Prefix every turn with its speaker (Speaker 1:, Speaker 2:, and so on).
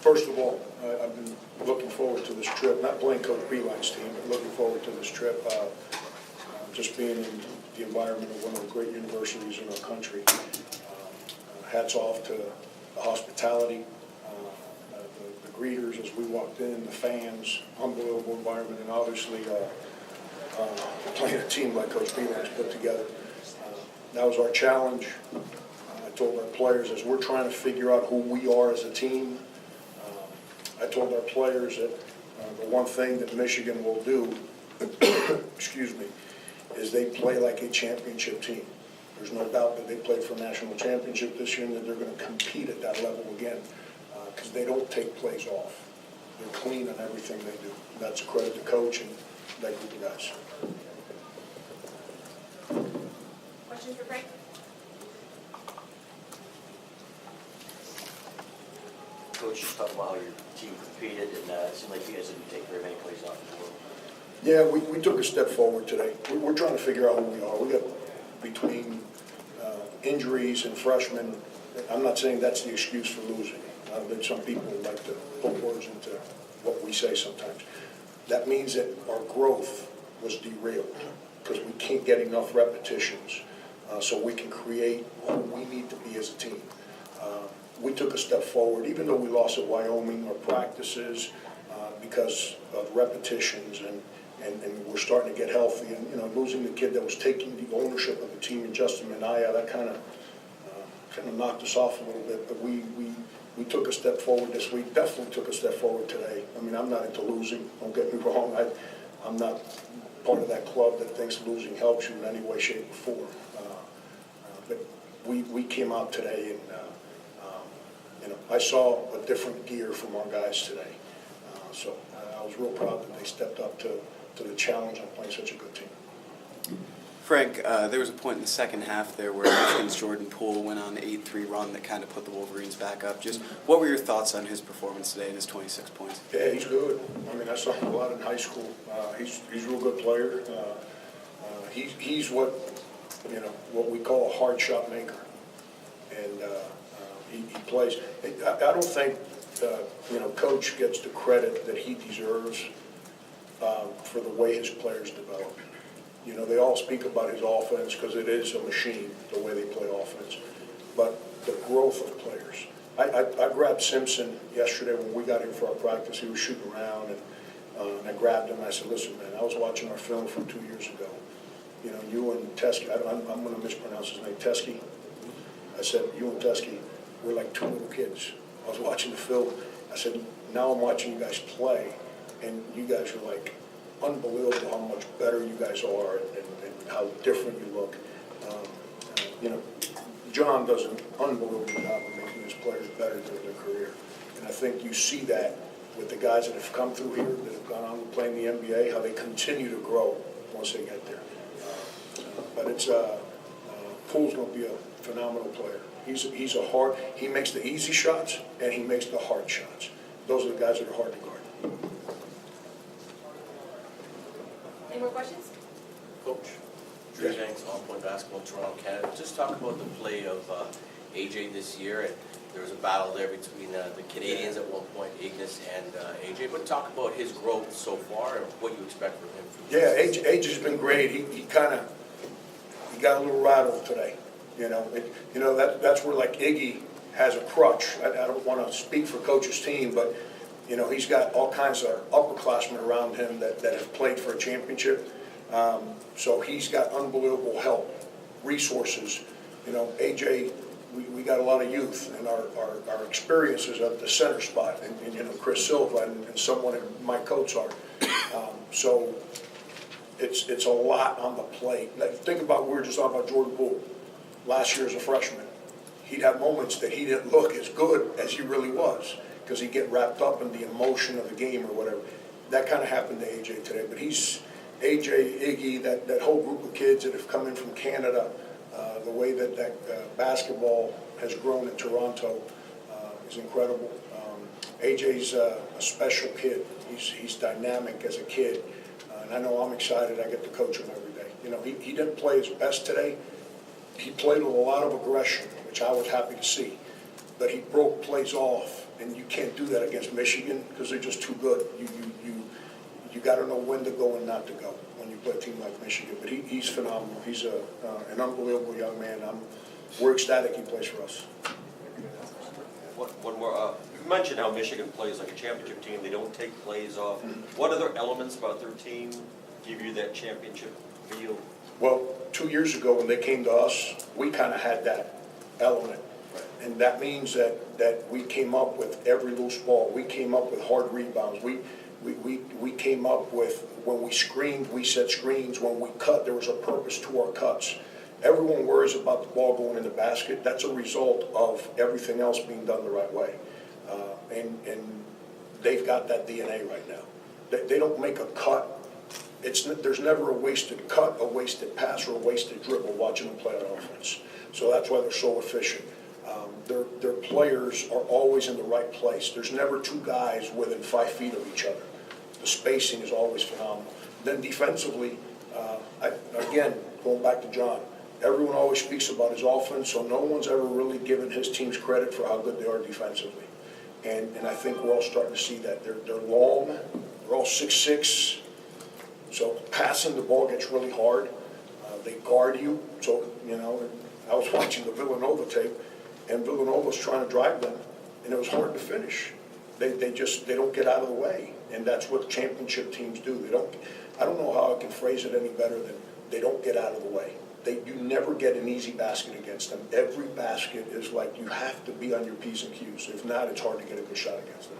Speaker 1: First of all, I've been looking forward to this trip, not playing Coach Beilein's team, but looking forward to this trip. Just being in the environment of one of the great universities in our country. Hats off to the hospitality, the greeters as we walked in, the fans, unbelievable environment, and obviously playing a team like Coach Beilein's put together. That was our challenge. I told our players as we're trying to figure out who we are as a team, I told our players that the one thing that Michigan will do, excuse me, is they play like a championship team. There's no doubt that they played for a national championship this year and that they're going to compete at that level again because they don't take plays off. They're clean on everything they do. That's a credit to Coach and that group of guys.
Speaker 2: Questions for Frank?
Speaker 3: Coach, just talk about how your team competed, and it seemed like you guys didn't take very many plays off the board.
Speaker 1: Yeah, we took a step forward today. We're trying to figure out who we are. We got between injuries and freshmen. I'm not saying that's the excuse for losing. That some people like to put words into what we say sometimes. That means that our growth was derailed because we can't get enough repetitions so we can create who we need to be as a team. We took a step forward, even though we lost at Wyoming, our practices, because of repetitions, and we're starting to get healthy. And, you know, losing the kid that was taking the ownership of the team in Justin Minaya, that kind of knocked us off a little bit. But we took a step forward this week, definitely took a step forward today. I mean, I'm not into losing, don't get me wrong. I'm not part of that club that thinks losing helps you in any way, shape, or form. But we came out today and, you know, I saw a different gear from our guys today. So I was real proud that they stepped up to the challenge on playing such a good team.
Speaker 4: Frank, there was a point in the second half there where Michigan's Jordan Poole went on an 8-3 run that kind of put the Wolverines back up. Just what were your thoughts on his performance today and his 26 points?
Speaker 1: Yeah, he's good. I mean, I saw him a lot in high school. He's a real good player. He's what, you know, what we call a hard shot maker. And he plays. I don't think, you know, Coach gets the credit that he deserves for the way his players develop. You know, they all speak about his offense because it is a machine, the way they play offense. But the growth of players. I grabbed Simpson yesterday when we got him for our practice. He was shooting around, and I grabbed him and I said, listen, man, I was watching our film from 2 years ago. You know, you and Teskey, I'm going to mispronounce his name, Teskey. I said, you and Teskey, we're like two little kids. I was watching the film. I said, now I'm watching you guys play, and you guys are like unbelievable how much better you guys are and how different you look. You know, John does an unbelievable job of making his players better through their career. And I think you see that with the guys that have come through here, that have gone on to play in the NBA, how they continue to grow once they get there. But it's Poole's going to be a phenomenal player. He makes the easy shots and he makes the hard shots. Those are the guys that are hard to guard.
Speaker 2: Any more questions?
Speaker 3: Coach, Drew Banks, On Point Basketball, Toronto, Canada. Just talk about the play of AJ this year. And there was a battle there between the Canadians at one point, Ignis and AJ. But talk about his growth so far and what you expect from him.
Speaker 1: Yeah, AJ's been great. He got a little rattled today. You know, that's where like Iggy has a crutch. I don't want to speak for Coach's team, but you know, he's got all kinds of upperclassmen around him that have played for a championship. So he's got unbelievable help, resources. You know, AJ, we got a lot of youth, and our experiences at the center spot, and you know, Chris Silva and someone in Mike Coates are. So it's a lot on the plate. Like, think about, we were just talking about Jordan Poole. Last year as a freshman, he'd have moments that he didn't look as good as he really was because he'd get wrapped up in the emotion of the game or whatever. That kind of happened to AJ today. But he's AJ, Iggy, that whole group of kids that have come in from Canada, the way that basketball has grown in Toronto is incredible. AJ's a special kid. He's dynamic as a kid. And I know I'm excited. I get to coach him every day. You know, he didn't play his best today. He played with a lot of aggression, which I was happy to see. But he broke plays off And you can't do that against Michigan because they're just too good. You got to know when to go and not to go when you play a team like Michigan. But he's phenomenal. He's an unbelievable young man. We're ecstatic he plays for us.
Speaker 5: One more. You mentioned how Michigan plays like a championship team. They don't take plays off. What other elements about their team give you that championship feel?
Speaker 1: Well, 2 years ago when they came to us, we kind of had that element. And that means that we came up with every loose ball. We came up with hard rebounds. We came up with, when we screened, we set screens. When we cut, there was a purpose to our cuts. Everyone worries about the ball going in the basket. That's a result of everything else being done the right way. And they've got that DNA right now. They don't make a cut. There's never a wasted cut, a wasted pass, or a wasted dribble watching them play on offense. So that's why they're so efficient. Their players are always in the right place. There's never two guys within 5 feet of each other. The spacing is always phenomenal. Then defensively, again, going back to John, everyone always speaks about his offense, so no one's ever really given his teams credit for how good they are defensively. And I think we're all starting to see that. They're long, they're all 6'6", so passing the ball gets really hard. They guard you, so, I was watching the Villanova tape, and Villanova's trying to drive them, and it was hard to finish. They don't get out of the way, and that's what championship teams do. I don't know how I can phrase it any better than they don't get out of the way. You never get an easy basket against them. Every basket is like you have to be on your P's and Q's. If not, it's hard to get a good shot against them.